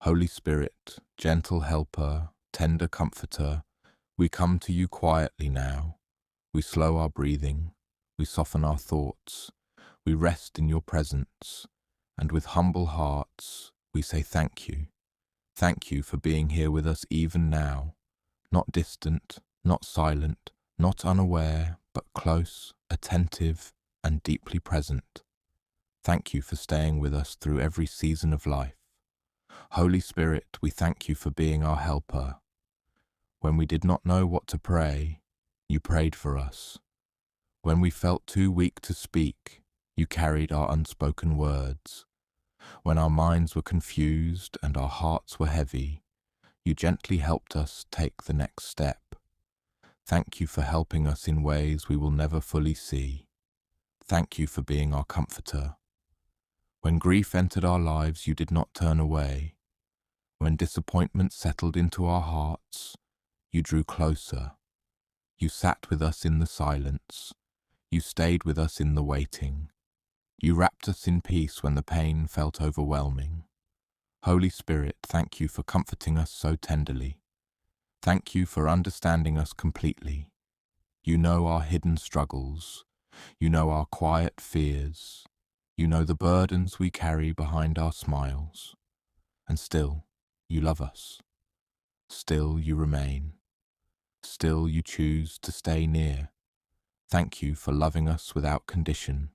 Holy Spirit, gentle helper, tender comforter, we come to you quietly now. We slow our breathing, we soften our thoughts, we rest in your presence, and with humble hearts, we say thank you. Thank you for being here with us even now, not distant, not silent, not unaware, but close, attentive, and deeply present. Thank you for staying with us through every season of life. Holy Spirit, we thank you for being our helper. When we did not know what to pray, you prayed for us. When we felt too weak to speak, you carried our unspoken words. When our minds were confused and our hearts were heavy, you gently helped us take the next step. Thank you for helping us in ways we will never fully see. Thank you for being our comforter. When grief entered our lives, you did not turn away. When disappointment settled into our hearts, you drew closer. You sat with us in the silence. You stayed with us in the waiting. You wrapped us in peace when the pain felt overwhelming. Holy Spirit, thank you for comforting us so tenderly. Thank you for understanding us completely. You know our hidden struggles. You know our quiet fears. You know the burdens we carry behind our smiles. And still, you love us. Still you remain. Still you choose to stay near. Thank you for loving us without condition.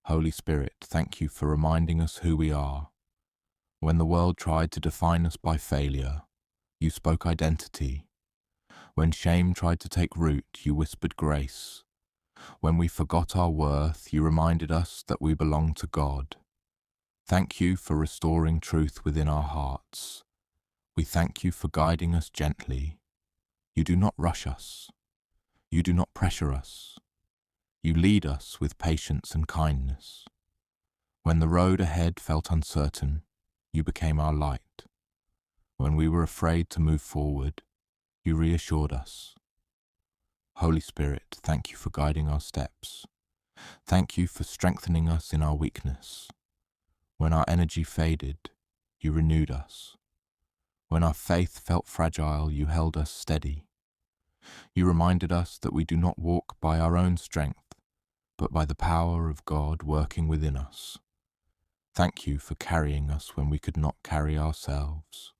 Holy Spirit, thank you for reminding us who we are. When the world tried to define us by failure, you spoke identity. When shame tried to take root, you whispered grace. When we forgot our worth, you reminded us that we belong to God. Thank you for restoring truth within our hearts. We thank you for guiding us gently. You do not rush us. You do not pressure us. You lead us with patience and kindness. When the road ahead felt uncertain, you became our light. When we were afraid to move forward, you reassured us. Holy Spirit, thank you for guiding our steps. Thank you for strengthening us in our weakness. When our energy faded, you renewed us. When our faith felt fragile, you held us steady. You reminded us that we do not walk by our own strength, but by the power of God working within us. Thank you for carrying us when we could not carry ourselves.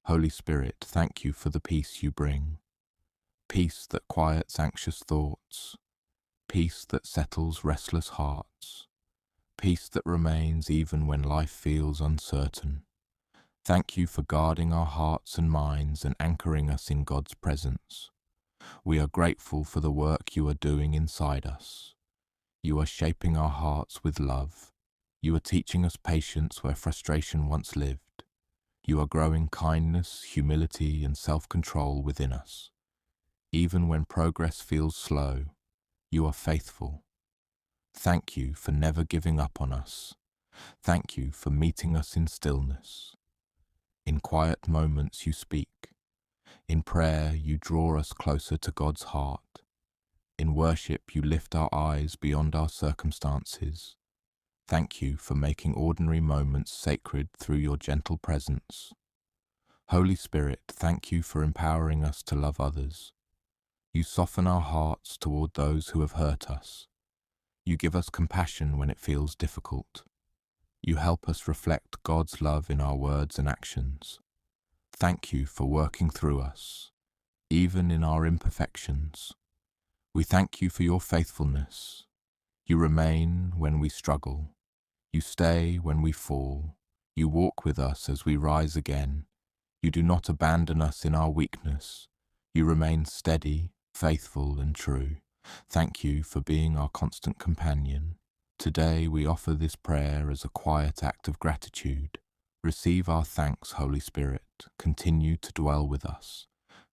Holy Spirit, thank you for the peace you bring. Peace that quiets anxious thoughts. Peace that settles restless hearts. Peace that remains even when life feels uncertain. Thank you for guarding our hearts and minds and anchoring us in God's presence. We are grateful for the work you are doing inside us. You are shaping our hearts with love. You are teaching us patience where frustration once lived. You are growing kindness, humility, and self-control within us. Even when progress feels slow, you are faithful. Thank you for never giving up on us. Thank you for meeting us in stillness. In quiet moments you speak. In prayer you draw us closer to God's heart. In worship you lift our eyes beyond our circumstances. Thank you for making ordinary moments sacred through your gentle presence. Holy Spirit, thank you for empowering us to love others. You soften our hearts toward those who have hurt us. You give us compassion when it feels difficult. You help us reflect God's love in our words and actions. Thank you for working through us, even in our imperfections. We thank you for your faithfulness. You remain when we struggle. You stay when we fall. You walk with us as we rise again. You do not abandon us in our weakness. You remain steady, faithful, and true. Thank you for being our constant companion. Today we offer this prayer as a quiet act of gratitude. Receive our thanks, Holy Spirit. Continue to dwell with us.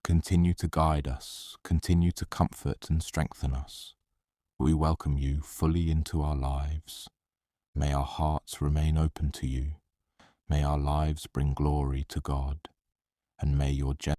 Continue to guide us. Continue to comfort and strengthen us. We welcome you fully into our lives. May our hearts remain open to you. May our lives bring glory to God. And may your